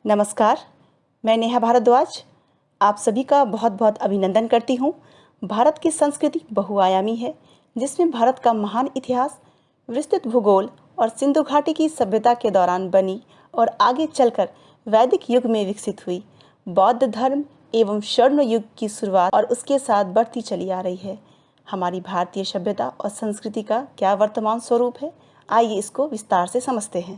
नमस्कार, मैं नेहा भारद्वाज आप सभी का बहुत बहुत अभिनंदन करती हूँ। भारत की संस्कृति बहुआयामी है, जिसमें भारत का महान इतिहास, विस्तृत भूगोल और सिंधु घाटी की सभ्यता के दौरान बनी और आगे चलकर वैदिक युग में विकसित हुई। बौद्ध धर्म एवं स्वर्ण युग की शुरुआत और उसके साथ बढ़ती चली आ रही है। हमारी भारतीय सभ्यता और संस्कृति का क्या वर्तमान स्वरूप है, आइए इसको विस्तार से समझते हैं।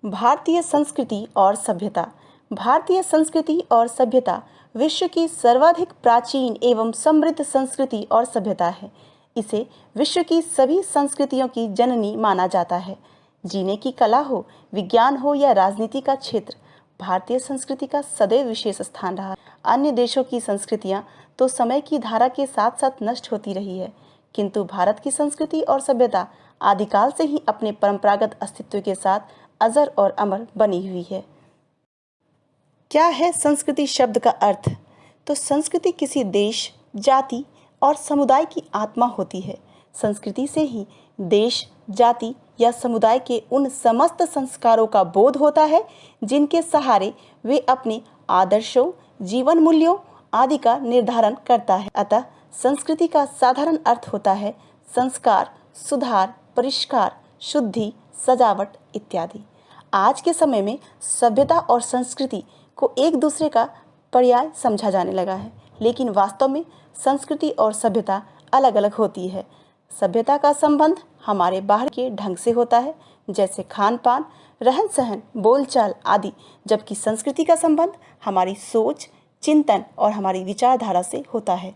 भारतीय संस्कृति और सभ्यता। भारतीय संस्कृति और सभ्यता विश्व की सर्वाधिक प्राचीन एवं समृद्ध संस्कृति और सभ्यता है। इसे विश्व की सभी संस्कृतियों की जननी माना जाता है। जीने की कला हो, विज्ञान हो या राजनीति का क्षेत्र, भारतीय संस्कृति का सदैव विशेष स्थान रहा है। अन्य देशों की संस्कृतियां तो समय की धारा के साथ साथ नष्ट होती रही है, किंतु भारत की संस्कृति और सभ्यता आदिकाल से ही अपने परंपरागत अस्तित्व के साथ अजर और अमर बनी हुई है। क्या है संस्कृति शब्द का अर्थ? तो संस्कृति किसी देश, जाति और समुदाय की आत्मा होती है। संस्कृति से ही देश, जाति या समुदाय के उन समस्त संस्कारों का बोध होता है जिनके सहारे वे अपने आदर्शों, जीवन मूल्यों आदि का निर्धारण करता है। अतः संस्कृति का साधारण अर्थ होता है संस्कार, सुधार, परिष्कार, शुद्धि, सजावट इत्यादि। आज के समय में सभ्यता और संस्कृति को एक दूसरे का पर्याय समझा जाने लगा है, लेकिन वास्तव में संस्कृति और सभ्यता अलग अलग होती है। सभ्यता का संबंध हमारे बाहर के ढंग से होता है, जैसे खान पान, रहन सहन, बोलचाल आदि, जबकि संस्कृति का संबंध हमारी सोच, चिंतन और हमारी विचारधारा से होता है।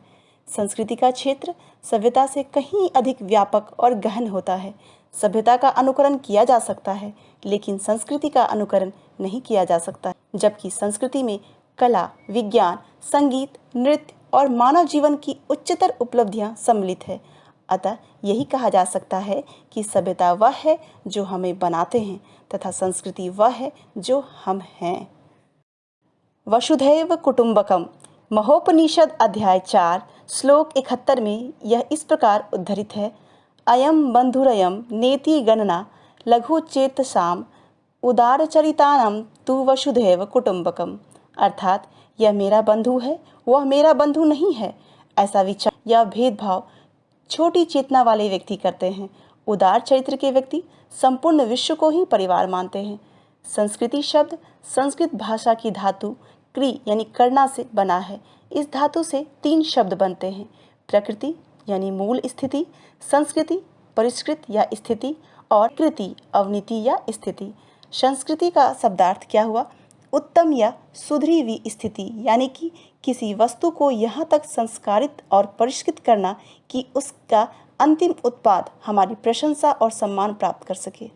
संस्कृति का क्षेत्र सभ्यता से कहीं अधिक व्यापक और गहन होता है। सभ्यता का अनुकरण किया जा सकता है, लेकिन संस्कृति का अनुकरण नहीं किया जा सकता, जबकि संस्कृति में कला, विज्ञान, संगीत, नृत्य और मानव जीवन की उच्चतर उपलब्धियां सम्मिलित है। अतः यही कहा जा सकता है कि सभ्यता वह है जो हमें बनाते हैं तथा संस्कृति वह है जो हम हैं। वसुधैव कुटुंबकम। महोपनिषद अध्याय 4 श्लोक 71 में यह इस प्रकार उद्धृत है। अयम बंधुरयम नेति गणना लघु चेतसाम उदारचरितानम तु वसुधैव कुटुंबकम। अर्थात यह मेरा बंधु है, वह मेरा बंधु नहीं है, ऐसा विचार या भेदभाव छोटी चेतना वाले व्यक्ति करते हैं। उदार चरित्र के व्यक्ति संपूर्ण विश्व को ही परिवार मानते हैं। संस्कृति शब्द संस्कृत भाषा की धातु क्री यानी करना से बना है। इस धातु से 3 शब्द बनते हैं, प्रकृति यानी मूल स्थिति, संस्कृति परिष्कृत या स्थिति और कृति अवनीति या स्थिति। संस्कृति का शब्दार्थ क्या हुआ? उत्तम या सुधरी हुई स्थिति, यानी कि किसी वस्तु को यहाँ तक संस्कारित और परिष्कृत करना कि उसका अंतिम उत्पाद हमारी प्रशंसा और सम्मान प्राप्त कर सके।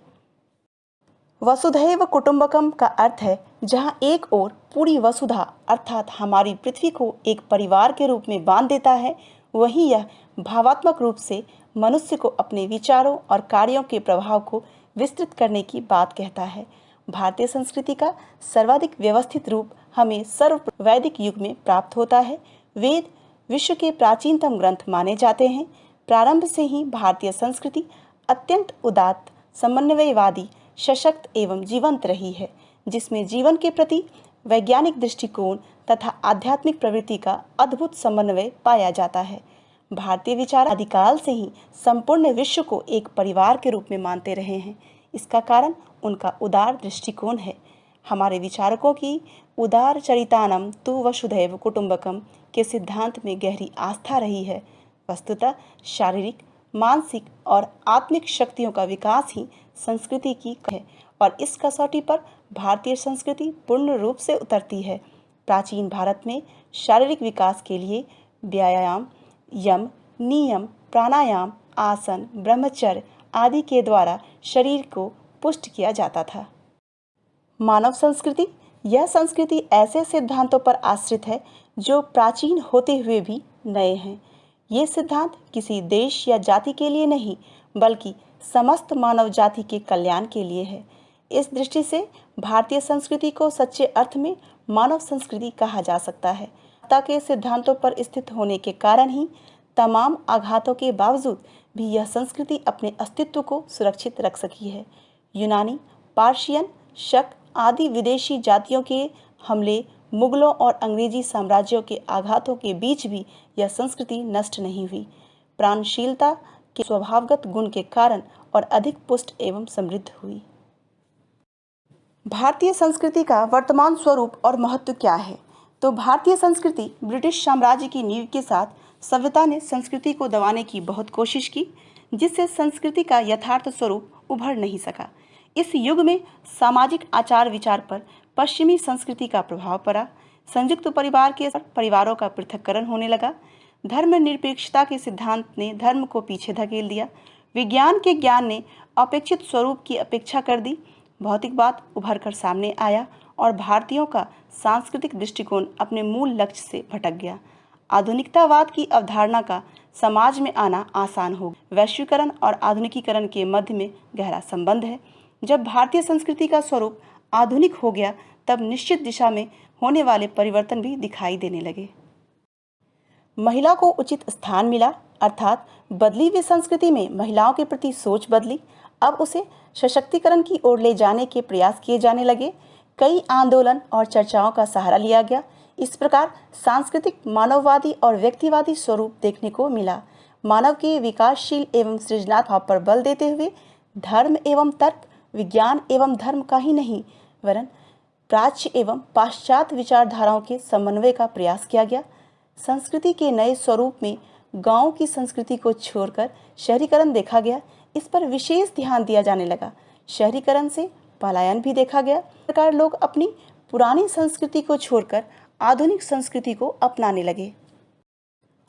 वसुधैव कुटुंबकम का अर्थ है जहाँ एक ओर पूरी वसुधा अर्थात हमारी पृथ्वी को एक परिवार के रूप में बांध देता है, वहीं यह भावात्मक रूप से मनुष्य को अपने विचारों और कार्यों के प्रभाव को विस्तृत करने की बात कहता है। भारतीय संस्कृति का सर्वाधिक व्यवस्थित रूप हमें सर्व वैदिक युग में प्राप्त होता है। वेद विश्व के प्राचीनतम ग्रंथ माने जाते हैं। प्रारंभ से ही भारतीय संस्कृति अत्यंत उदात्त, समन्वयवादी, सशक्त एवं जीवंत रही है, जिसमें जीवन के प्रति वैज्ञानिक दृष्टिकोण तथा आध्यात्मिक प्रवृत्ति का अद्भुत समन्वय पाया जाता है। भारतीय विचार आदिकाल से ही संपूर्ण विश्व को एक परिवार के रूप में मानते रहे हैं। इसका कारण उनका उदार दृष्टिकोण है। हमारे विचारकों की उदार चरितानम तु वसुधैव कुटुंबकम के सिद्धांत में गहरी आस्था रही है। वस्तुतः शारीरिक, मानसिक और आत्मिक शक्तियों का विकास ही संस्कृति की है और इस कसौटी पर भारतीय संस्कृति पूर्ण रूप से उतरती है। प्राचीन भारत में शारीरिक विकास के लिए व्यायाम, यम, नियम, प्राणायाम, आसन, ब्रह्मचर्य आदि के द्वारा शरीर को पुष्ट किया जाता था। मानव संस्कृति। यह संस्कृति ऐसे सिद्धांतों पर आश्रित है जो प्राचीन होते हुए भी नए हैं। ये सिद्धांत किसी देश या जाति के लिए नहीं, बल्कि समस्त मानव जाति के कल्याण के लिए है। इस दृष्टि से भारतीय संस्कृति को सच्चे अर्थ में मानव संस्कृति कहा जा सकता है। के सिद्धांतों पर स्थित होने के कारण ही तमाम आघातों के बावजूद भी यह संस्कृति अपने अस्तित्व को सुरक्षित रख सकी है। यूनानी, पार्शियन, शक आदि विदेशी जातियों के हमले, मुगलों और अंग्रेजी साम्राज्यों के आघातों के बीच भी यह संस्कृति नष्ट नहीं हुई। प्राणशीलता के स्वभावगत गुण के कारण और अधिक पुष्ट एवं समृद्ध हुई। भारतीय संस्कृति का वर्तमान स्वरूप और महत्व क्या है? तो भारतीय संस्कृति ब्रिटिश साम्राज्य की नींव के साथ सभ्यता ने संस्कृति को दबाने की बहुत कोशिश की, जिससे संस्कृति का यथार्थ स्वरूप उभर नहीं सका। इस युग में सामाजिक आचार विचार पर पश्चिमी संस्कृति का प्रभाव पड़ा। संयुक्त परिवार के परिवारों का पृथक्करण होने लगा। धर्मनिरपेक्षता के सिद्धांत ने धर्म को पीछे धकेल दिया। विज्ञान के ज्ञान ने अपेक्षित स्वरूप की अपेक्षा कर दी। भौतिकवाद उभर कर सामने आया और भारतीयों का सांस्कृतिक दृष्टिकोण अपने मूल लक्ष्य से भटक गया। आधुनिकतावाद की अवधारणा का समाज में आना आसान हो। वैश्वीकरण और आधुनिकीकरण के मध्य में गहरा संबंध है। जब भारतीय संस्कृति का स्वरूप आधुनिक हो गया, तब निश्चित दिशा में होने वाले परिवर्तन भी दिखाई देने लगे। महिला को उचित स्थान मिला, अर्थात बदली हुई संस्कृति में महिलाओं के प्रति सोच बदली। अब उसे सशक्तिकरण की ओर ले जाने के प्रयास किए जाने लगे। कई आंदोलन और चर्चाओं का सहारा लिया गया। इस प्रकार सांस्कृतिक मानववादी और व्यक्तिवादी स्वरूप देखने को मिला। मानव के विकासशील एवं सृजनात्मक पर बल देते हुए धर्म एवं तर्क, विज्ञान एवं धर्म का ही नहीं वरन प्राच्य एवं पाश्चात्य विचारधाराओं के समन्वय का प्रयास किया गया। संस्कृति के नए स्वरूप में गांव की संस्कृति को छोड़कर शहरीकरण देखा गया। इस पर विशेष ध्यान दिया जाने लगा। शहरीकरण से पलायन भी देखा गया। इस प्रकार लोग अपनी पुरानी संस्कृति को छोड़कर आधुनिक संस्कृति को अपनाने लगे।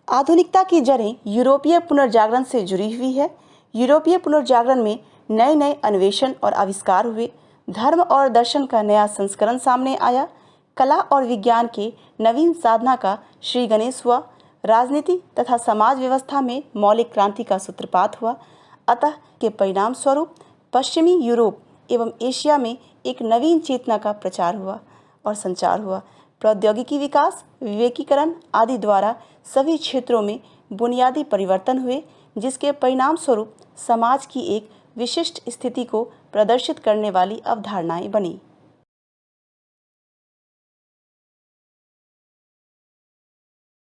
आधुनिकता की जड़ें यूरोपीय पुनर्जागरण से जुड़ी हुई है। यूरोपीय पुनर्जागरण में नए नए अन्वेषण और आविष्कार हुए। धर्म और दर्शन का नया संस्करण सामने आया। कला और विज्ञान के नवीन साधना का श्री गणेश हुआ। राजनीति तथा समाज व्यवस्था में मौलिक क्रांति का सूत्रपात हुआ। अतः के परिणाम स्वरूप पश्चिमी यूरोप एवं एशिया में एक नवीन चेतना का प्रचार हुआ और संचार हुआ। प्रौद्योगिकी विकास, विवेकीकरण आदि द्वारा सभी क्षेत्रों में बुनियादी परिवर्तन हुए, जिसके परिणाम स्वरूप समाज की एक विशिष्ट स्थिति को प्रदर्शित करने वाली अवधारणाएं बनी।